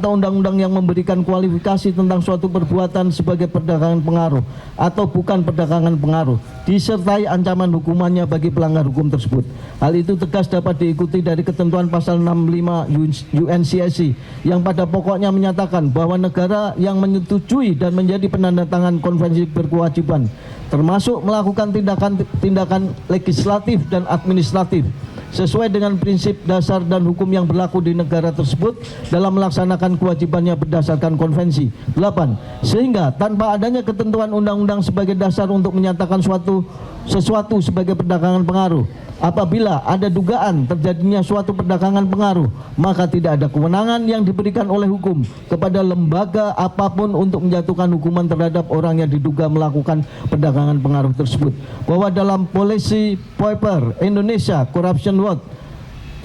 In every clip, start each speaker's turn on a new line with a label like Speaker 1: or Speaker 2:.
Speaker 1: atau undang-undang yang memberikan kualifikasi tentang suatu perbuatan sebagai perdagangan pengaruh atau bukan perdagangan pengaruh, disertai ancaman hukumannya bagi pelanggar hukum tersebut. Hal itu tegas dapat diikuti dari ketentuan pasal 65 UNCSC yang pada pokoknya menyatakan bahwa negara yang menyetujui dan menjadi penandatangan konvensi berkewajiban, termasuk melakukan tindakan legislatif dan administratif sesuai dengan prinsip dasar dan hukum yang berlaku di negara tersebut dalam melaksanakan kewajibannya berdasarkan konvensi. 8. Sehingga tanpa adanya ketentuan undang-undang sebagai dasar untuk menyatakan sesuatu sebagai perdagangan pengaruh, apabila ada dugaan terjadinya suatu perdagangan pengaruh, maka tidak ada kewenangan yang diberikan oleh hukum kepada lembaga apapun untuk menjatuhkan hukuman terhadap orang yang diduga melakukan perdagangan pengaruh tersebut. Bahwa dalam Policy Paper Indonesia Corruption Watch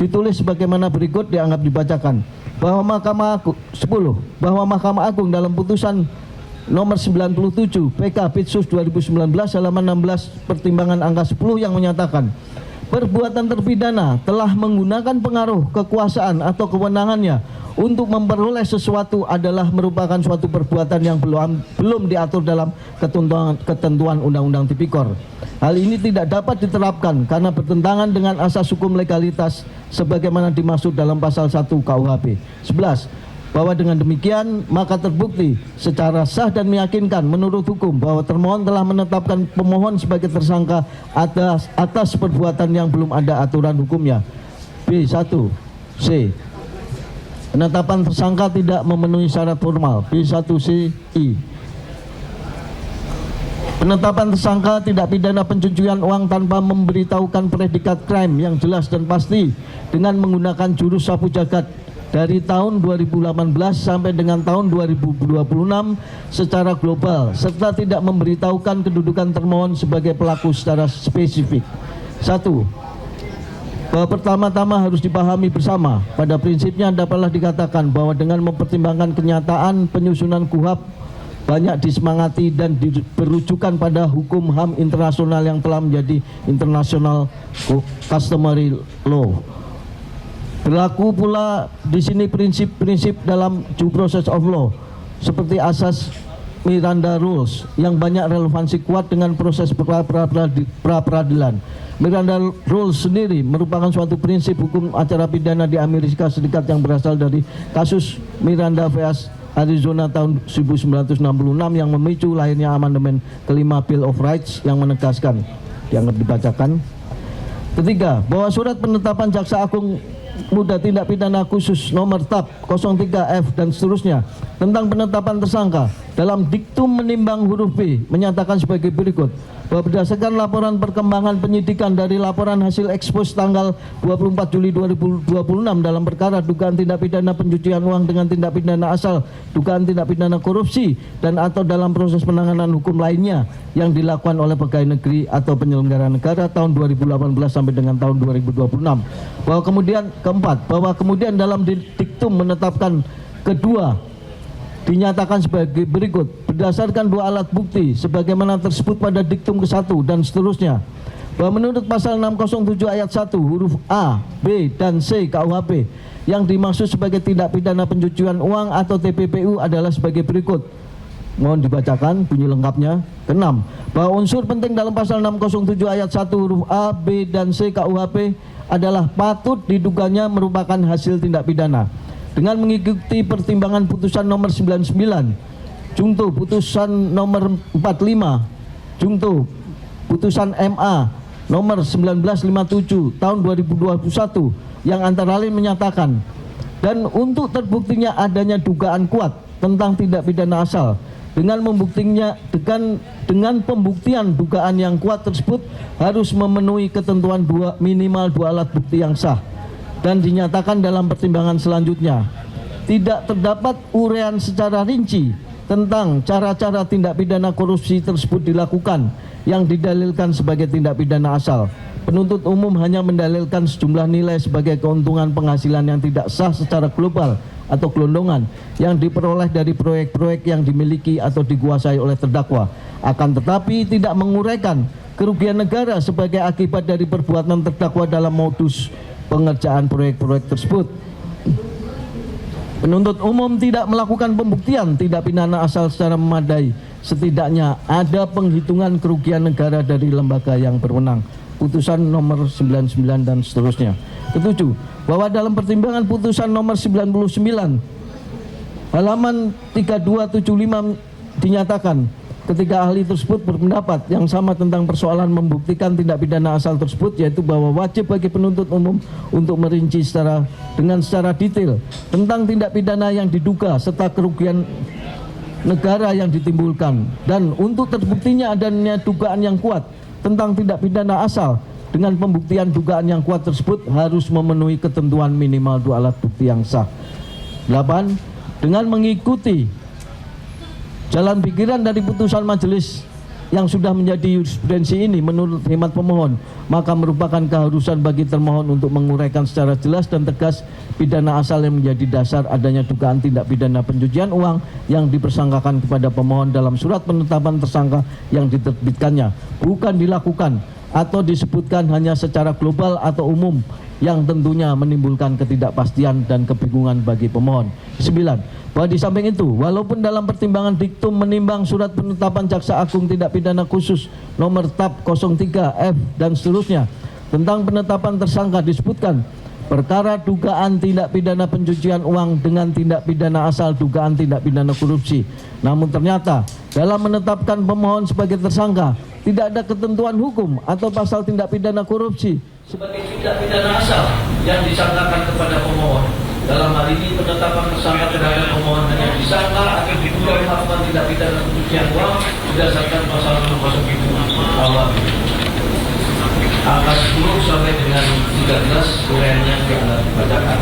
Speaker 1: ditulis sebagaimana berikut, dianggap dibacakan, bahwa Mahkamah Agung dalam putusan nomor 97 PK Pitsus 2019 halaman 16 pertimbangan angka 10 yang menyatakan perbuatan terpidana telah menggunakan pengaruh, kekuasaan atau kewenangannya untuk memperoleh sesuatu adalah merupakan suatu perbuatan yang belum diatur dalam ketentuan Undang-Undang Tipikor. Hal ini tidak dapat diterapkan karena bertentangan dengan asas hukum legalitas sebagaimana dimaksud dalam pasal 1 KUHP. 11. Bahwa dengan demikian maka terbukti secara sah dan meyakinkan menurut hukum bahwa termohon telah menetapkan pemohon sebagai tersangka atas perbuatan yang belum ada aturan hukumnya. B1 C. Penetapan tersangka tidak memenuhi syarat formal. B1C I. Penetapan tersangka tidak pidana pencucian uang tanpa memberitahukan predikat crime yang jelas dan pasti dengan menggunakan jurus sapu jagat dari tahun 2018 sampai dengan tahun 2026 secara global, serta tidak memberitahukan kedudukan termohon sebagai pelaku secara spesifik. 1. Bahwa pertama-tama harus dipahami bersama, pada prinsipnya dapatlah dikatakan bahwa dengan mempertimbangkan kenyataan penyusunan KUHP banyak disemangati dan berujukan pada hukum HAM internasional yang telah menjadi international customary law. Berlaku pula di sini prinsip-prinsip dalam due process of law seperti asas Miranda Rules yang banyak relevansi kuat dengan proses pra-peradilan. Miranda Rules sendiri merupakan suatu prinsip hukum acara pidana di Amerika Serikat yang berasal dari kasus Miranda vs Arizona tahun 1966 yang memicu lahirnya amandemen kelima Bill of Rights yang menegaskan, dianggap dibacakan. Ketiga, bahwa surat penetapan Jaksa Agung Muda Tindak Pidana Khusus nomor TAP 03F dan seterusnya tentang penetapan tersangka dalam diktum menimbang huruf B menyatakan sebagai berikut, bahwa berdasarkan laporan perkembangan penyidikan dari laporan hasil ekspos tanggal 24 Juli 2026 dalam perkara dugaan tindak pidana pencucian uang dengan tindak pidana asal, dugaan tindak pidana korupsi dan atau dalam proses penanganan hukum lainnya yang dilakukan oleh pegawai negeri atau penyelenggara negara tahun 2018 sampai dengan tahun 2026. Bahwa kemudian keempat, bahwa kemudian dalam diktum menetapkan kedua dinyatakan sebagai berikut, berdasarkan dua alat bukti sebagaimana tersebut pada diktum ke-1 dan seterusnya, bahwa menurut pasal 607 ayat 1 huruf A, B, dan C KUHP yang dimaksud sebagai tindak pidana pencucian uang atau TPPU adalah sebagai berikut. Mohon dibacakan bunyi lengkapnya. Keenam, bahwa unsur penting dalam pasal 607 ayat 1 huruf A, B, dan C KUHP adalah patut diduganya merupakan hasil tindak pidana. Dengan mengikuti pertimbangan putusan nomor 99 Jungto, putusan nomor 45 Jungto, putusan MA nomor 1957 tahun 2021 yang antara lain menyatakan, dan untuk terbuktinya adanya dugaan kuat tentang tindak pidana asal dengan pembuktian dugaan yang kuat tersebut harus memenuhi ketentuan minimal dua alat bukti yang sah. Dan dinyatakan dalam pertimbangan selanjutnya tidak terdapat uraian secara rinci tentang cara-cara tindak pidana korupsi tersebut dilakukan yang didalilkan sebagai tindak pidana asal. Penuntut umum hanya mendalilkan sejumlah nilai sebagai keuntungan penghasilan yang tidak sah secara global atau gelondongan yang diperoleh dari proyek-proyek yang dimiliki atau dikuasai oleh terdakwa, akan tetapi tidak menguraikan kerugian negara sebagai akibat dari perbuatan terdakwa dalam modus pengerjaan proyek-proyek tersebut. Penuntut umum tidak melakukan pembuktian tindak pidana asal secara memadai. Setidaknya ada penghitungan kerugian negara dari lembaga yang berwenang. Putusan nomor 99 dan seterusnya. Ketujuh, bahwa dalam pertimbangan putusan nomor 99 halaman 3275 dinyatakan ketika ahli tersebut berpendapat yang sama tentang persoalan membuktikan tindak pidana asal tersebut, yaitu bahwa wajib bagi penuntut umum untuk merinci secara detail tentang tindak pidana yang diduga serta kerugian negara yang ditimbulkan, dan untuk terbuktinya adanya dugaan yang kuat tentang tindak pidana asal dengan pembuktian dugaan yang kuat tersebut harus memenuhi ketentuan minimal 2 alat bukti yang sah. 8. Dengan mengikuti jalan pikiran dari putusan majelis yang sudah menjadi jurisprudensi ini, menurut hemat pemohon, maka merupakan keharusan bagi termohon untuk menguraikan secara jelas dan tegas pidana asal yang menjadi dasar adanya dugaan tindak pidana pencucian uang yang dipersangkakan kepada pemohon dalam surat penetapan tersangka yang diterbitkannya, bukan dilakukan atau disebutkan hanya secara global atau umum yang tentunya menimbulkan ketidakpastian dan kebingungan bagi pemohon. 9. Bahwa di samping itu, walaupun dalam pertimbangan diktum menimbang surat penetapan Jaksa Agung Tindak Pidana Khusus nomor TAP 03F dan seterusnya tentang penetapan tersangka disebutkan perkara dugaan tindak pidana pencucian uang dengan tindak pidana asal dugaan tindak pidana korupsi. Namun ternyata dalam menetapkan pemohon sebagai tersangka tidak ada ketentuan hukum atau pasal tindak pidana korupsi sebagai tindak pidana asal yang disangkakan kepada pemohon. Dalam hal ini penetapan tersangka terhadap pemohon hanya disangka akan diduga melakukan tindak pidana pencucian uang berdasarkan pasal 207 awal angka 10 sampai dengan 13 uraiannya di alat dibacakan.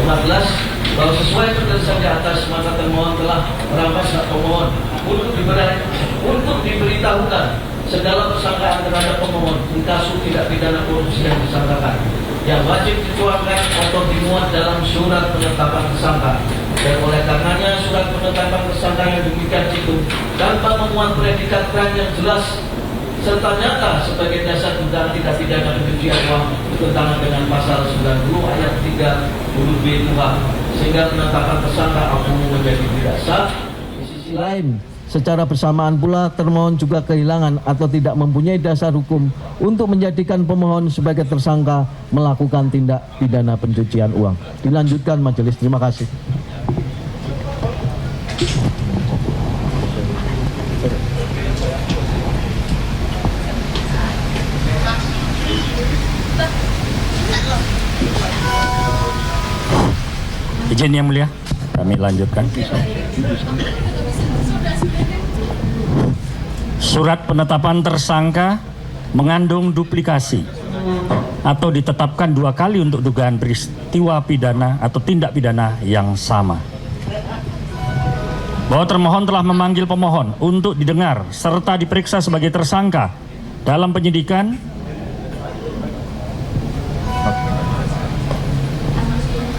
Speaker 1: 14. Bahwa sesuai penjelasan di atas, maka termohon telah merampas hak pemohon untuk diberitahukan segala persangkaan terhadap pemohon di kasus tidak pidana korupsi yang disangkakan, yang wajib dituangkan atau dimuat dalam surat penetapan tersangka. Dan oleh karenanya surat penetapan tersangka yang demikian itu tanpa memuat predikat crime yang jelas serta nyata sebagai dasar dugaan tindak pidana pencucian uang bertentangan dengan pasal 90 ayat 3 huruf B KUHP, sehingga penetapan tersangka umum menjadi tidak sah. Di sisi lain, secara bersamaan pula termohon juga kehilangan atau tidak mempunyai dasar hukum untuk menjadikan pemohon sebagai tersangka melakukan tindak pidana pencucian uang. Dilanjutkan majelis. Terima kasih.
Speaker 2: Izin yang mulia, kami lanjutkan. Surat penetapan tersangka mengandung duplikasi atau ditetapkan 2 kali untuk dugaan peristiwa pidana atau tindak pidana yang sama. Bahwa termohon telah memanggil pemohon untuk didengar serta diperiksa sebagai tersangka dalam penyidikan.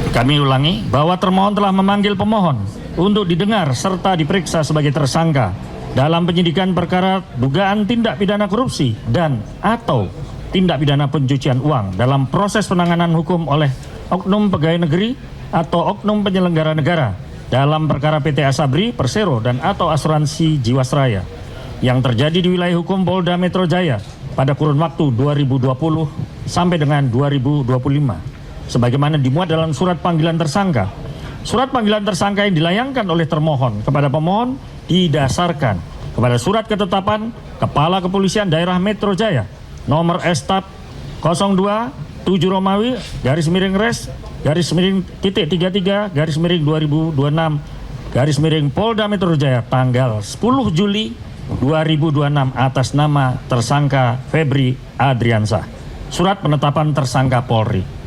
Speaker 2: Kami ulangi, bahwa termohon telah memanggil pemohon untuk didengar serta diperiksa sebagai tersangka dalam penyidikan perkara dugaan tindak pidana korupsi dan atau tindak pidana pencucian uang dalam proses penanganan hukum oleh oknum pegawai negeri atau oknum penyelenggara negara dalam perkara PT Asabri, Persero, dan atau asuransi Jiwasraya yang terjadi di wilayah hukum Polda Metro Jaya pada kurun waktu 2020 sampai dengan 2025. Sebagaimana dimuat dalam surat panggilan tersangka. Surat panggilan tersangka yang dilayangkan oleh termohon kepada pemohon didasarkan kepada surat ketetapan Kepala Kepolisian Daerah Metro Jaya nomor STAP 02 7 Romawi _res _33 2026 Polda Metro Jaya tanggal 10 Juli 2026 atas nama tersangka Febri Adriansyah. Surat penetapan tersangka Polri.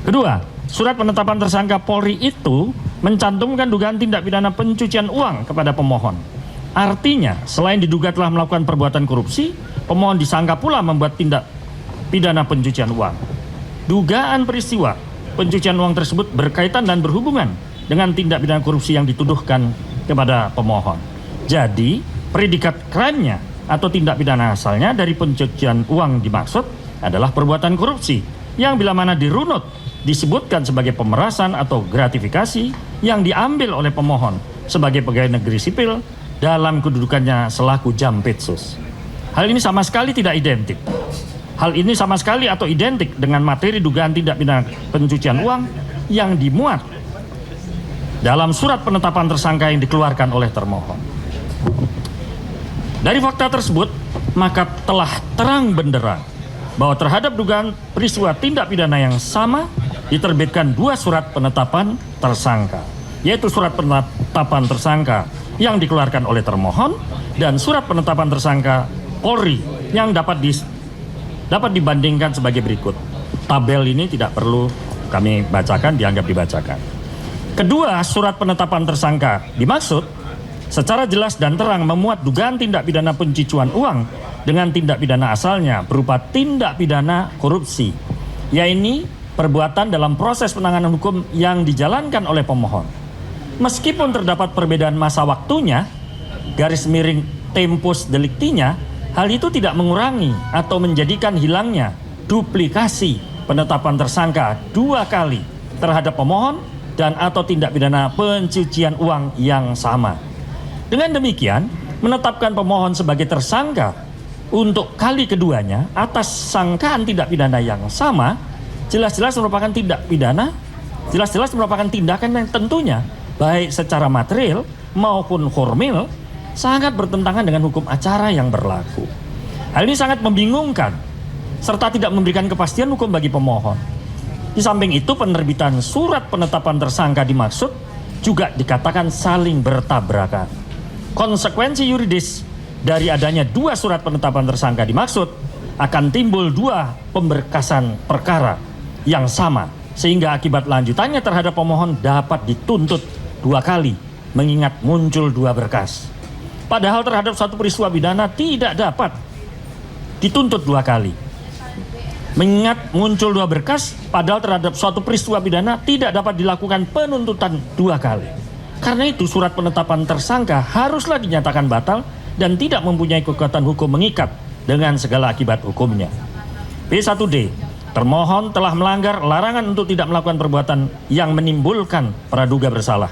Speaker 2: Kedua, surat penetapan tersangka Polri itu mencantumkan dugaan tindak pidana pencucian uang kepada pemohon. Artinya, selain diduga telah melakukan perbuatan korupsi, pemohon disangka pula membuat tindak pidana pencucian uang. Dugaan peristiwa pencucian uang tersebut berkaitan dan berhubungan dengan tindak pidana korupsi yang dituduhkan kepada pemohon. Jadi, predikat crime-nya atau tindak pidana asalnya dari pencucian uang dimaksud adalah perbuatan korupsi yang bila mana dirunut disebutkan sebagai pemerasan atau gratifikasi yang diambil oleh pemohon sebagai pegawai negeri sipil dalam kedudukannya selaku jampitsus. Hal ini sama sekali tidak identik. Hal ini sama sekali atau identik dengan materi dugaan tindak pidana pencucian uang yang dimuat dalam surat penetapan tersangka yang dikeluarkan oleh termohon. Dari fakta tersebut, maka telah terang benderang bahwa terhadap dugaan peristiwa tindak pidana yang sama diterbitkan dua surat penetapan tersangka, yaitu surat penetapan tersangka yang dikeluarkan oleh termohon dan surat penetapan tersangka Polri yang dapat dibandingkan sebagai berikut. Tabel ini tidak perlu kami bacakan, dianggap dibacakan. Kedua surat penetapan tersangka dimaksud secara jelas dan terang memuat dugaan tindak pidana pencucian uang dengan tindak pidana asalnya berupa tindak pidana korupsi, yaitu perbuatan dalam proses penanganan hukum yang dijalankan oleh pemohon. Meskipun terdapat perbedaan masa waktunya, garis miring tempus delictinya, hal itu tidak mengurangi atau menjadikan hilangnya duplikasi penetapan tersangka dua kali terhadap pemohon dan atau tindak pidana pencucian uang yang sama. Dengan demikian, menetapkan pemohon sebagai tersangka untuk kali keduanya atas sangkaan tindak pidana yang sama jelas-jelas merupakan tindakan yang tentunya baik secara material maupun formil sangat bertentangan dengan hukum acara yang berlaku. Hal ini sangat membingungkan serta tidak memberikan kepastian hukum bagi pemohon. Di samping itu, penerbitan surat penetapan tersangka dimaksud juga dikatakan saling bertabrakan. Konsekuensi yuridis dari adanya dua surat penetapan tersangka dimaksud akan timbul dua pemberkasan perkara yang sama, sehingga akibat lanjutannya terhadap pemohon dapat dituntut dua kali, mengingat muncul dua berkas. Padahal terhadap satu peristiwa pidana tidak dapat dituntut dua kali, mengingat muncul dua berkas, padahal terhadap suatu peristiwa pidana tidak dapat dilakukan penuntutan dua kali. Karena itu surat penetapan tersangka haruslah dinyatakan batal dan tidak mempunyai kekuatan hukum mengikat dengan segala akibat hukumnya. B1D, termohon telah melanggar larangan untuk tidak melakukan perbuatan yang menimbulkan praduga bersalah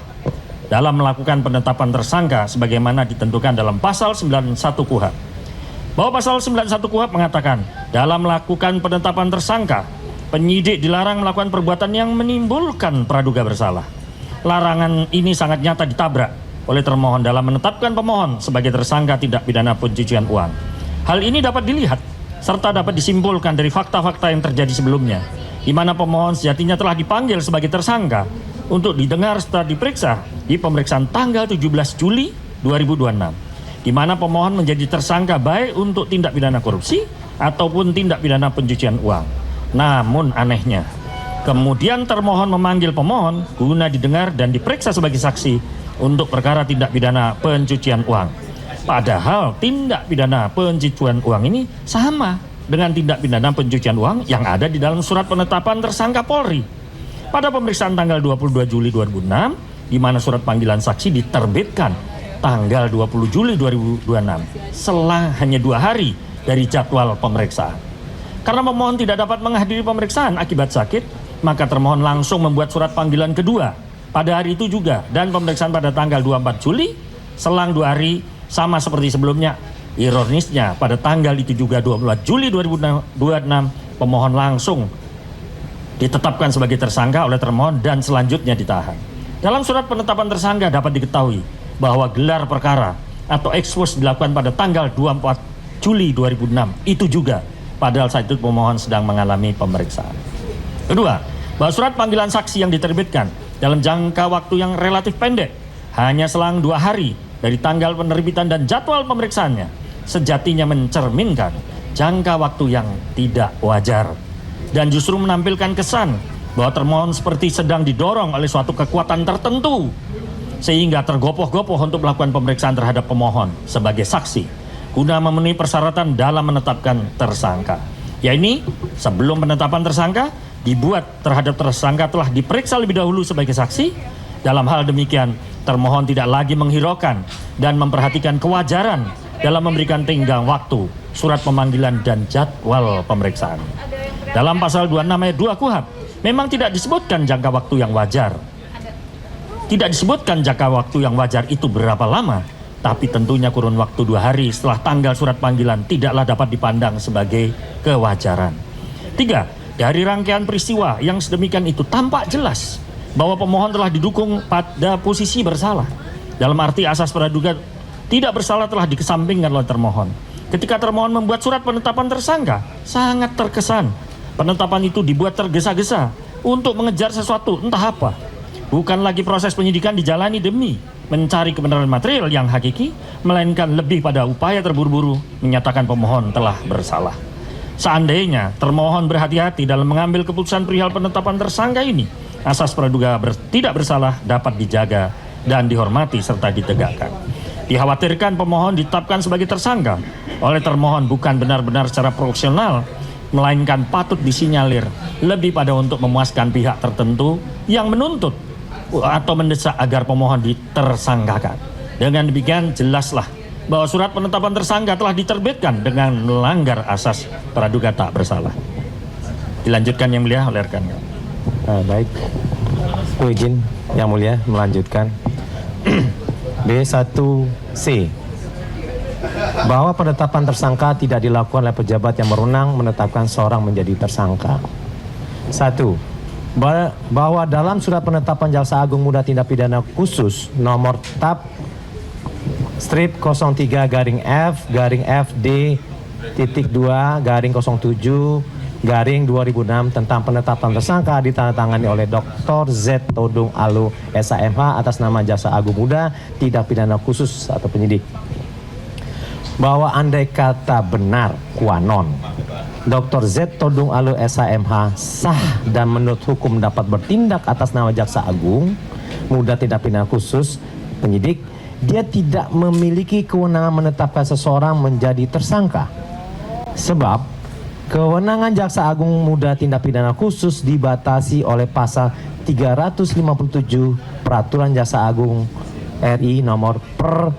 Speaker 2: dalam melakukan penetapan tersangka sebagaimana ditentukan dalam pasal 91 KUHP. Bahwa pasal 91 KUHP mengatakan dalam melakukan penetapan tersangka, penyidik dilarang melakukan perbuatan yang menimbulkan praduga bersalah. Larangan ini sangat nyata ditabrak oleh termohon dalam menetapkan pemohon sebagai tersangka tindak pidana pencucian uang. Hal ini dapat dilihat serta dapat disimpulkan dari fakta-fakta yang terjadi sebelumnya, di mana pemohon sejatinya telah dipanggil sebagai tersangka untuk didengar setelah diperiksa di pemeriksaan tanggal 17 Juli 2026, di mana pemohon menjadi tersangka baik untuk tindak pidana korupsi ataupun tindak pidana pencucian uang. Namun anehnya, kemudian termohon memanggil pemohon guna didengar dan diperiksa sebagai saksi untuk perkara tindak pidana pencucian uang. Padahal tindak pidana pencucian uang ini sama dengan tindak pidana pencucian uang yang ada di dalam surat penetapan tersangka Polri. Pada pemeriksaan tanggal 22 Juli 2006, di mana surat panggilan saksi diterbitkan tanggal 20 Juli 2026, selang hanya 2 hari dari jadwal pemeriksaan. Karena pemohon tidak dapat menghadiri pemeriksaan akibat sakit, maka termohon langsung membuat surat panggilan kedua pada hari itu juga, dan pemeriksaan pada tanggal 24 Juli, selang 2 hari sama seperti sebelumnya. Ironisnya pada tanggal itu juga 24 Juli 2026 pemohon langsung ditetapkan sebagai tersangka oleh termohon dan selanjutnya ditahan. Dalam surat penetapan tersangka dapat diketahui bahwa gelar perkara atau ekspos dilakukan pada tanggal 24 Juli 2006 itu juga, padahal saat itu pemohon sedang mengalami pemeriksaan. Kedua, bahwa surat panggilan saksi yang diterbitkan dalam jangka waktu yang relatif pendek, hanya selang 2 hari dari tanggal penerbitan dan jadwal pemeriksaannya, sejatinya mencerminkan jangka waktu yang tidak wajar dan justru menampilkan kesan bahwa termohon seperti sedang didorong oleh suatu kekuatan tertentu sehingga tergopoh-gopoh untuk melakukan pemeriksaan terhadap pemohon sebagai saksi guna memenuhi persyaratan dalam menetapkan tersangka. Yaitu sebelum penetapan tersangka dibuat terhadap tersangka telah diperiksa lebih dahulu sebagai saksi. Dalam hal demikian, termohon tidak lagi menghiraukan dan memperhatikan kewajaran dalam memberikan tenggang waktu, surat pemanggilan dan jadwal pemeriksaan. Dalam pasal 26 ayat 2 KUHP Memang tidak disebutkan jangka waktu yang wajar. Tidak disebutkan jangka waktu yang wajar itu berapa lama, tapi tentunya kurun waktu 2 hari setelah tanggal surat panggilan tidaklah dapat dipandang sebagai kewajaran. 3. Dari rangkaian peristiwa yang sedemikian itu tampak jelas bahwa pemohon telah didukung pada posisi bersalah. Dalam arti asas praduga tidak bersalah telah dikesampingkan oleh termohon. Ketika termohon membuat surat penetapan tersangka, sangat terkesan penetapan itu dibuat tergesa-gesa untuk mengejar sesuatu entah apa. Bukan lagi proses penyidikan dijalani demi mencari kebenaran material yang hakiki, melainkan lebih pada upaya terburu-buru menyatakan pemohon telah bersalah. Seandainya termohon berhati-hati dalam mengambil keputusan perihal penetapan tersangka ini, asas praduga tidak bersalah dapat dijaga dan dihormati serta ditegakkan. Dikhawatirkan pemohon ditetapkan sebagai tersangka oleh termohon bukan benar-benar secara profesional, melainkan patut disinyalir lebih pada untuk memuaskan pihak tertentu yang menuntut atau mendesak agar pemohon ditersangkakan. Dengan demikian jelaslah bahwa surat penetapan tersangka telah diterbitkan dengan melanggar asas praduga tak bersalah. Dilanjutkan yang mulia oleh rekan.
Speaker 3: Baik, ku izin yang mulia melanjutkan. B1C, bahwa penetapan tersangka tidak dilakukan oleh pejabat yang berwenang menetapkan seorang menjadi tersangka. 1. Bahwa dalam surat penetapan Jaksa Agung Muda Tindak Pidana Khusus nomor TAP strip 03-FD-2-07-2006 tentang penetapan tersangka ditandatangani oleh Dr. Z. Todung Alu SAMH atas nama Jaksa Agung Muda Tindak Pidana Khusus atau penyidik. Bahwa andai kata benar kuanon Dr. Z. Todung Alu SAMH sah dan menurut hukum dapat bertindak atas nama Jaksa Agung Muda Tindak Pidana Khusus penyidik, dia tidak memiliki kewenangan menetapkan seseorang menjadi tersangka. Sebab kewenangan Jaksa Agung Muda Tindak Pidana Khusus dibatasi oleh pasal 357 Peraturan Jaksa Agung RI nomor per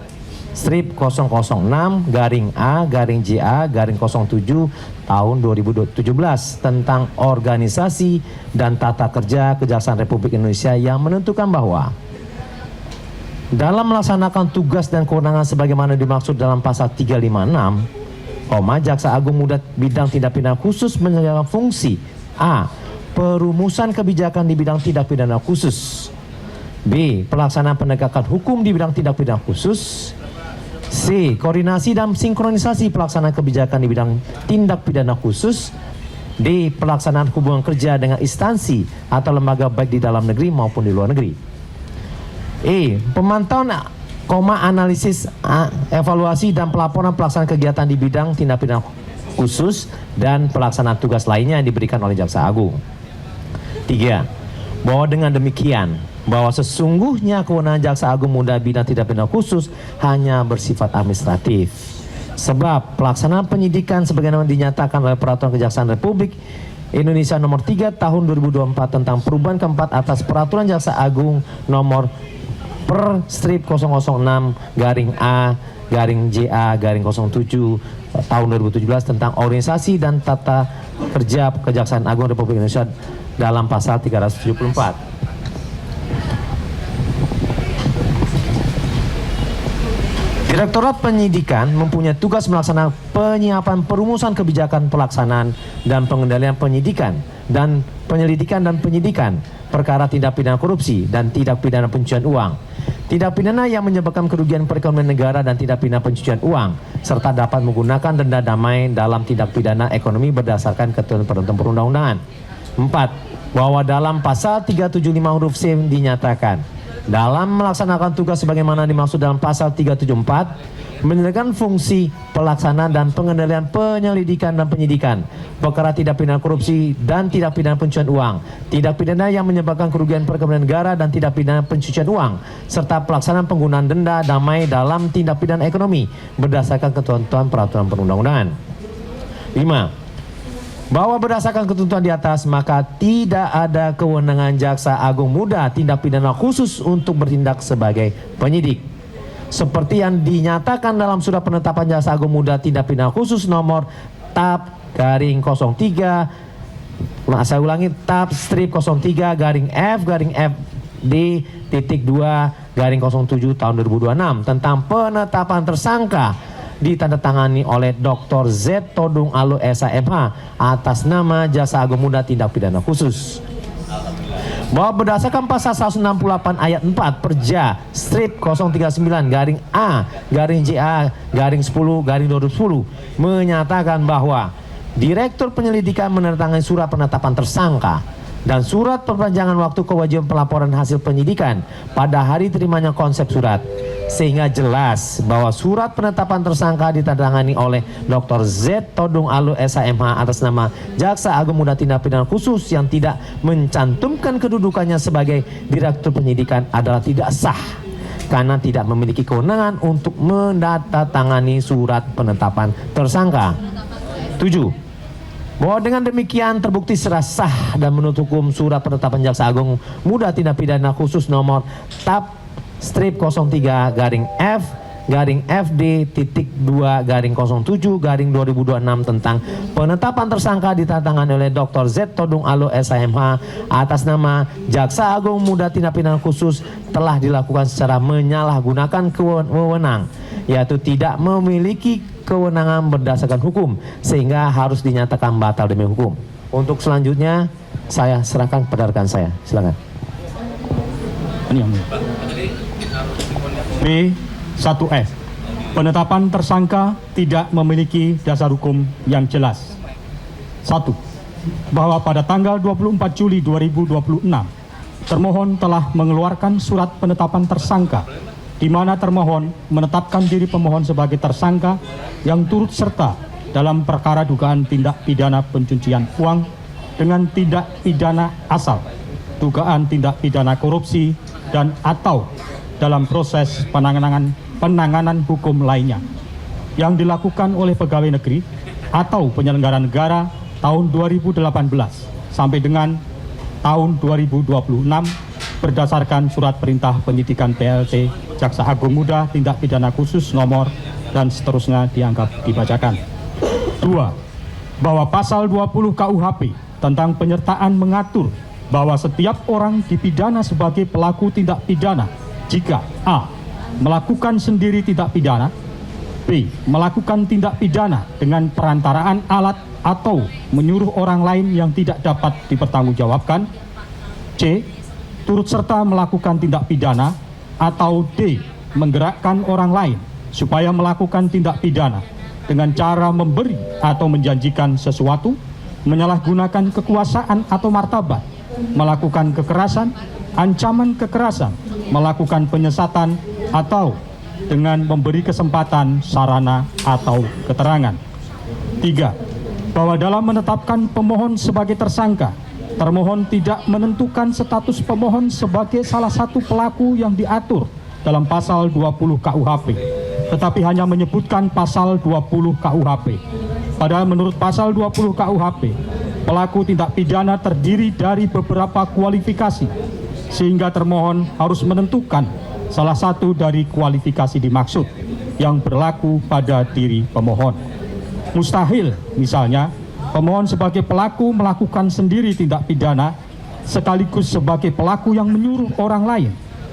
Speaker 3: strip 006-A-JA-07 tahun 2017 tentang organisasi dan tata kerja Kejaksaan Republik Indonesia yang menentukan bahwa dalam melaksanakan tugas dan kewenangan sebagaimana dimaksud dalam pasal 356, Jaksa Agung Muda bidang tindak pidana khusus menjalankan fungsi A. Perumusan kebijakan di bidang tindak pidana khusus, B. Pelaksanaan penegakan hukum di bidang tindak pidana khusus, C. Koordinasi dan sinkronisasi pelaksanaan kebijakan di bidang tindak pidana khusus, D. Pelaksanaan hubungan kerja dengan instansi atau lembaga baik di dalam negeri maupun di luar negeri. E. Pemantauan, analisis, evaluasi dan pelaporan pelaksanaan kegiatan di bidang tindak pidana khusus dan pelaksanaan tugas lainnya yang diberikan oleh Jaksa Agung. 3. Bahwa dengan demikian bahwa sesungguhnya kewenangan Jaksa Agung Muda bidang tindak pidana khusus hanya bersifat administratif. Sebab pelaksanaan penyidikan sebagaimana dinyatakan oleh Peraturan Kejaksaan Republik Indonesia nomor 3 tahun 2024 tentang perubahan keempat atas Peraturan Jaksa Agung nomor per strip 006-A-JA-07 tahun 2017 tentang organisasi dan tata kerja Kejaksaan Agung Republik Indonesia dalam pasal 374. Direktorat Penyidikan mempunyai tugas melaksanakan penyiapan perumusan kebijakan pelaksanaan dan pengendalian penyidikan dan penyelidikan dan penyidikan perkara tindak pidana korupsi dan tindak pidana pencucian uang, tindak pidana yang menyebabkan kerugian perekonomian negara dan tindak pidana pencucian uang, serta dapat menggunakan denda damai dalam tindak pidana ekonomi berdasarkan ketentuan perundang-undangan. 4. Bahwa dalam pasal 375 huruf C dinyatakan dalam melaksanakan tugas sebagaimana dimaksud dalam pasal 374 menjalankan fungsi pelaksanaan dan pengendalian penyelidikan dan penyidikan perkara tindak pidana korupsi dan tindak pidana pencucian uang, tindak pidana yang menyebabkan kerugian perekonomian negara dan tindak pidana pencucian uang, serta pelaksanaan penggunaan denda damai dalam tindak pidana ekonomi berdasarkan ketentuan peraturan perundang-undangan. 5. Bahwa berdasarkan ketentuan di atas maka tidak ada kewenangan Jaksa Agung Muda Tindak Pidana Khusus untuk bertindak sebagai penyidik seperti yang dinyatakan dalam surat penetapan Jaksa Agung Muda Tindak Pidana Khusus nomor TAP-03 Saya ulangi, tab strip 03 garing F garing FD titik 2 garing 07 tahun 2026 tentang penetapan tersangka ditandatangani oleh Dr. Z Todung Alu SHMH atas nama Jaksa Agung Muda Tindak Pidana Khusus. Bahwa berdasarkan pasal 168 ayat 4 Perja strip 039 garing A garing JA garing 10 garing 2010 menyatakan bahwa Direktur Penyelidikan menandatangani surat penetapan tersangka dan surat perpanjangan waktu kewajiban pelaporan hasil penyidikan pada hari terimanya konsep surat, sehingga jelas bahwa surat penetapan tersangka ditandatangani oleh Dr. Z Todung Alu SHMH atas nama Jaksa Agung Muda Tindak Pidana Khusus yang tidak mencantumkan kedudukannya sebagai Direktur Penyidikan adalah tidak sah karena tidak memiliki kewenangan untuk menandatangani surat penetapan tersangka. 7. Bahwa dengan demikian terbukti secara sah dan menurut hukum surat penetapan Jaksa Agung Muda Tindak Pidana Khusus nomor tab strip 03 garing F garing FD titik 2 garing 07 garing 2026 tentang penetapan tersangka ditandatangani oleh Dr. Z Todung Alu SHMH atas nama Jaksa Agung Muda Tindak Pidana Khusus telah dilakukan secara menyalahgunakan wewenang, yaitu tidak memiliki kewenangan berdasarkan hukum sehingga harus dinyatakan batal demi hukum. Untuk selanjutnya saya serahkan kepada rekan saya. Silakan.
Speaker 4: B1F. Penetapan tersangka tidak memiliki dasar hukum yang jelas. 1. Bahwa pada tanggal 24 Juli 2026 termohon telah mengeluarkan surat penetapan tersangka di mana termohon menetapkan diri pemohon sebagai tersangka yang turut serta dalam perkara dugaan tindak pidana pencucian uang dengan tindak pidana asal, dugaan tindak pidana korupsi dan atau dalam proses penanganan hukum lainnya yang dilakukan oleh pegawai negeri atau penyelenggara negara tahun 2018 sampai dengan tahun 2026 berdasarkan surat perintah penyidikan PLT Jaksa Agung Muda Tindak Pidana Khusus nomor dan seterusnya dianggap dibacakan. 2. Bahwa pasal 20 KUHP tentang penyertaan mengatur bahwa setiap orang dipidana sebagai pelaku tindak pidana jika A. melakukan sendiri tindak pidana, B. melakukan tindak pidana dengan perantaraan alat atau menyuruh orang lain yang tidak dapat dipertanggungjawabkan, C. turut serta melakukan tindak pidana, atau D. menggerakkan orang lain supaya melakukan tindak pidana dengan cara memberi atau menjanjikan sesuatu, menyalahgunakan kekuasaan atau martabat, melakukan kekerasan, ancaman kekerasan, melakukan penyesatan, atau dengan memberi kesempatan, sarana, atau keterangan. 3. Bahwa dalam menetapkan pemohon sebagai tersangka, termohon tidak menentukan status pemohon sebagai salah satu pelaku yang diatur dalam pasal 20 KUHP, tetapi hanya menyebutkan pasal 20 KUHP. Padahal menurut pasal 20 KUHP, pelaku tindak pidana terdiri dari beberapa kualifikasi, sehingga termohon harus menentukan salah satu dari kualifikasi dimaksud yang berlaku pada diri pemohon. Mustahil, misalnya, pemohon sebagai pelaku melakukan sendiri tindak pidana sekaligus sebagai pelaku yang menyuruh orang lain,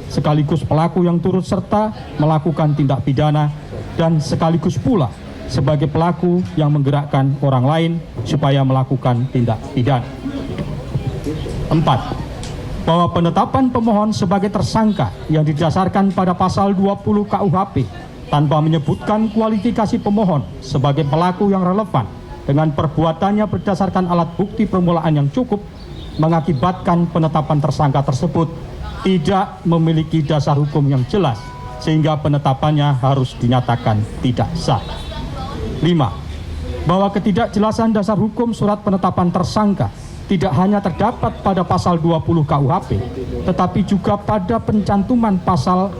Speaker 4: sekaligus pelaku yang turut serta melakukan tindak pidana, dan sekaligus pula sebagai pelaku yang menggerakkan orang lain supaya melakukan tindak pidana. 4. Bahwa penetapan pemohon sebagai tersangka yang didasarkan pada pasal 20 KUHP tanpa menyebutkan kualifikasi pemohon sebagai pelaku yang relevan dengan perbuatannya berdasarkan alat bukti permulaan yang cukup mengakibatkan penetapan tersangka tersebut tidak memiliki dasar hukum yang jelas sehingga penetapannya harus dinyatakan tidak sah. 5. Bahwa ketidakjelasan dasar hukum surat penetapan tersangka tidak hanya terdapat pada pasal 20 KUHP tetapi juga pada pencantuman pasal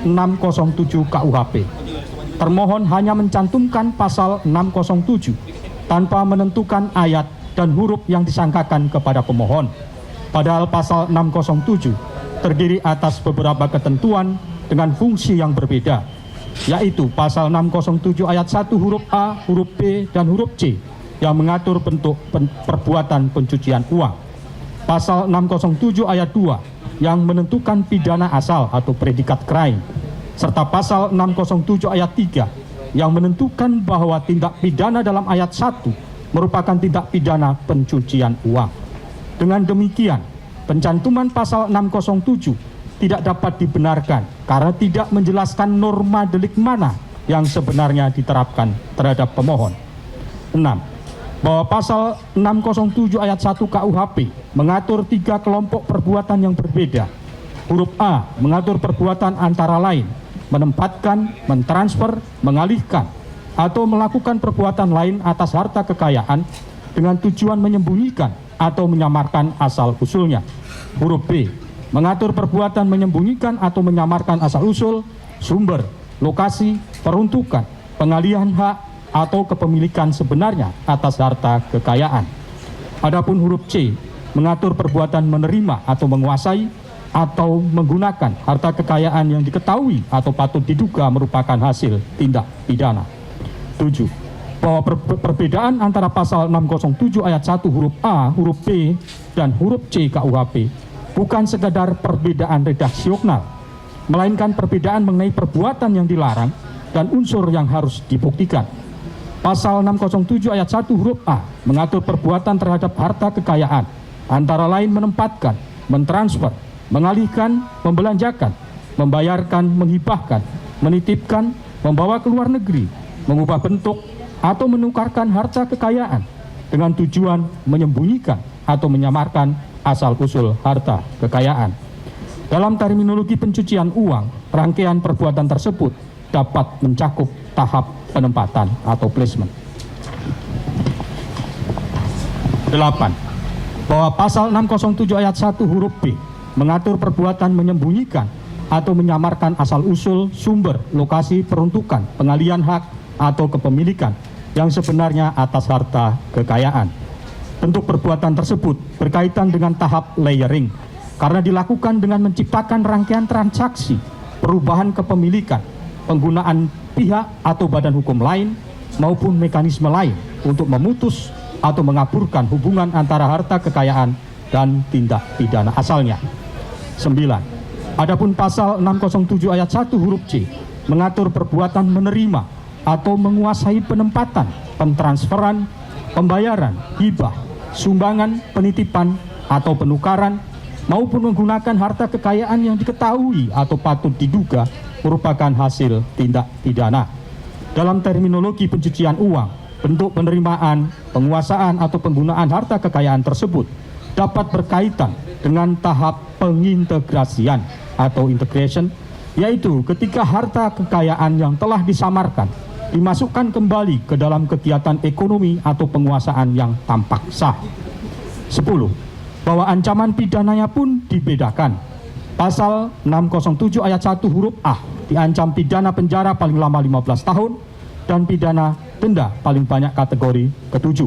Speaker 4: 607 KUHP. Termohon hanya mencantumkan pasal 607 tanpa menentukan ayat dan huruf yang disangkakan kepada pemohon. Padahal pasal 607 terdiri atas beberapa ketentuan dengan fungsi yang berbeda, yaitu pasal 607 ayat 1 huruf A, huruf B, dan huruf C yang mengatur bentuk perbuatan pencucian uang. Pasal 607 ayat 2 yang menentukan pidana asal atau predikat crime, serta pasal 607 ayat 3 yang menentukan bahwa tindak pidana dalam ayat 1 merupakan tindak pidana pencucian uang. Dengan demikian, pencantuman pasal 607 tidak dapat dibenarkan karena tidak menjelaskan norma delik mana yang sebenarnya diterapkan terhadap pemohon. 6. Bahwa pasal 607 ayat 1 KUHP mengatur 3 kelompok perbuatan yang berbeda. Huruf A mengatur perbuatan antara lain menempatkan, mentransfer, mengalihkan, atau melakukan perbuatan lain atas harta kekayaan dengan tujuan menyembunyikan atau menyamarkan asal usulnya. Huruf B mengatur perbuatan menyembunyikan atau menyamarkan asal usul, sumber, lokasi, peruntukan, pengalihan hak, atau kepemilikan sebenarnya atas harta kekayaan. Adapun huruf C mengatur perbuatan menerima atau menguasai atau menggunakan harta kekayaan yang diketahui atau patut diduga merupakan hasil tindak pidana. 7. Bahwa perbedaan antara pasal 607 ayat 1 huruf A, huruf B, dan huruf C KUHP bukan sekedar perbedaan redaksional, melainkan perbedaan mengenai perbuatan yang dilarang dan unsur yang harus dibuktikan. Pasal 607 ayat 1 huruf A mengatur perbuatan terhadap harta kekayaan, antara lain menempatkan, mentransfer, mengalihkan, membelanjakan, membayarkan, menghibahkan, menitipkan, membawa ke luar negeri, mengubah bentuk, atau menukarkan harta kekayaan dengan tujuan menyembunyikan atau menyamarkan asal-usul harta kekayaan. Dalam terminologi pencucian uang, rangkaian perbuatan tersebut dapat mencakup tahap penempatan atau placement. 8. Bahwa pasal 607 ayat 1 huruf B mengatur perbuatan menyembunyikan atau menyamarkan asal-usul, sumber, lokasi, peruntukan, pengalihan hak, atau kepemilikan yang sebenarnya atas harta kekayaan. Bentuk perbuatan tersebut berkaitan dengan tahap layering karena dilakukan dengan menciptakan rangkaian transaksi, perubahan kepemilikan, penggunaan pihak atau badan hukum lain maupun mekanisme lain untuk memutus atau mengaburkan hubungan antara harta kekayaan dan tindak pidana asalnya. 9. Adapun pasal 607 ayat 1 huruf C mengatur perbuatan menerima atau menguasai penempatan, pentransferan, pembayaran, hibah, sumbangan, penitipan, atau penukaran, maupun menggunakan harta kekayaan yang diketahui atau patut diduga merupakan hasil tindak pidana. Dalam terminologi pencucian uang, bentuk penerimaan, penguasaan, atau penggunaan harta kekayaan tersebut dapat berkaitan dengan tahap pengintegrasian atau integration, yaitu ketika harta kekayaan yang telah disamarkan dimasukkan kembali ke dalam kegiatan ekonomi atau penguasaan yang tampak sah. 10. Bahwa ancaman pidananya pun dibedakan. Pasal 607 ayat 1 huruf A diancam pidana penjara paling lama 15 tahun dan pidana denda paling banyak kategori ke-7.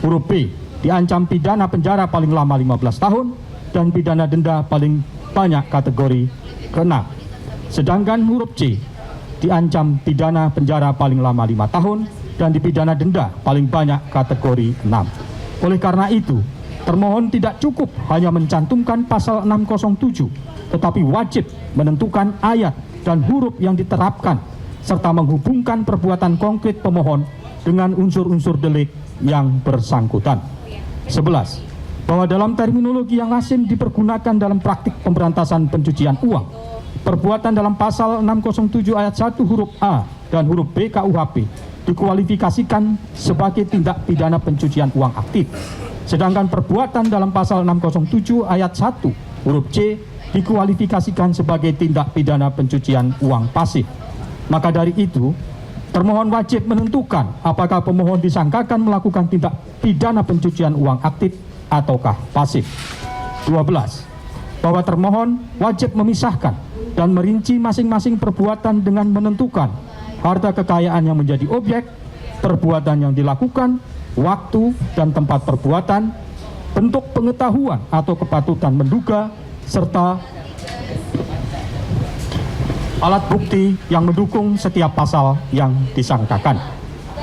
Speaker 4: Huruf B diancam pidana penjara paling lama 15 tahun dan pidana denda paling banyak kategori ke-6. Sedangkan huruf C diancam pidana penjara paling lama 5 tahun dan dipidana denda paling banyak kategori 6. Oleh karena itu, termohon tidak cukup hanya mencantumkan pasal 607, tetapi wajib menentukan ayat dan huruf yang diterapkan serta menghubungkan perbuatan konkret pemohon dengan unsur-unsur delik yang bersangkutan. 11. Bahwa dalam terminologi yang lazim dipergunakan dalam praktik pemberantasan pencucian uang, perbuatan dalam pasal 607 ayat 1 huruf A dan huruf B KUHP dikualifikasikan sebagai tindak pidana pencucian uang aktif. Sedangkan perbuatan dalam pasal 607 ayat 1 huruf C dikualifikasikan sebagai tindak pidana pencucian uang pasif. Maka dari itu, termohon wajib menentukan apakah pemohon disangkakan melakukan tindak pidana pencucian uang aktif ataukah pasif. 12. Bahwa termohon wajib memisahkan dan merinci masing-masing perbuatan dengan menentukan harta kekayaan yang menjadi objek, perbuatan yang dilakukan, waktu dan tempat perbuatan, bentuk pengetahuan atau kepatutan menduga, serta alat bukti yang mendukung setiap pasal yang disangkakan.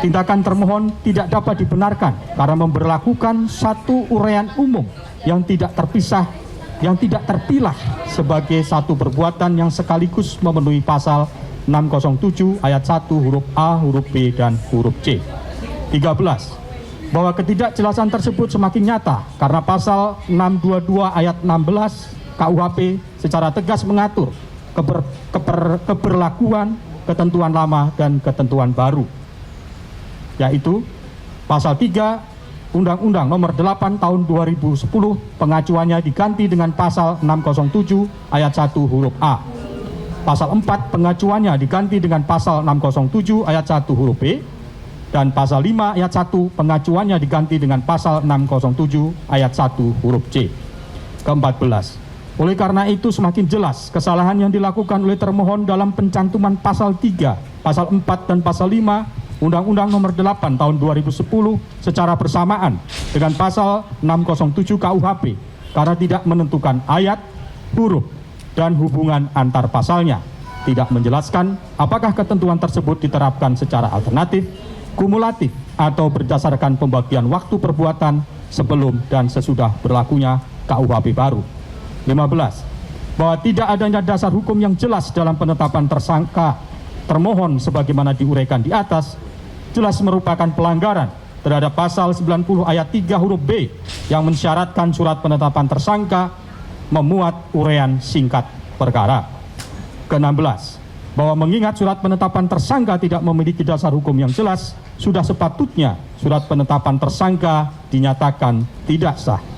Speaker 4: tindakan termohon tidak dapat dibenarkan karena memberlakukan satu uraian umum yang tidak terpilah sebagai satu perbuatan yang sekaligus memenuhi pasal 607 ayat 1 huruf A, huruf B, dan huruf C. 13. Bahwa ketidakjelasan tersebut semakin nyata karena pasal 622 ayat 16 KUHP secara tegas mengatur keberlakuan ketentuan lama dan ketentuan baru, yaitu pasal 3 Undang-Undang Nomor 8 Tahun 2010 pengacuannya diganti dengan pasal 607 ayat 1 huruf A. Pasal 4 pengacuannya diganti dengan pasal 607 ayat 1 huruf B, dan pasal 5 ayat 1 pengacuannya diganti dengan pasal 607 ayat 1 huruf C. Ke-14. Oleh karena itu semakin jelas kesalahan yang dilakukan oleh termohon dalam pencantuman pasal 3, pasal 4, dan pasal 5 Undang-Undang Nomor 8 Tahun 2010 secara bersamaan dengan pasal 607 KUHP karena tidak menentukan ayat, huruf, dan hubungan antar pasalnya, tidak menjelaskan apakah ketentuan tersebut diterapkan secara alternatif, kumulatif, atau berdasarkan pembagian waktu perbuatan sebelum dan sesudah berlakunya KUHP baru. 15. Bahwa tidak adanya dasar hukum yang jelas dalam penetapan tersangka termohon sebagaimana diuraikan di atas jelas merupakan pelanggaran terhadap pasal 90 ayat 3 huruf B yang mensyaratkan surat penetapan tersangka memuat uraian singkat perkara. Ke-16. Bahwa mengingat surat penetapan tersangka tidak memiliki dasar hukum yang jelas, sudah sepatutnya surat penetapan tersangka dinyatakan tidak sah.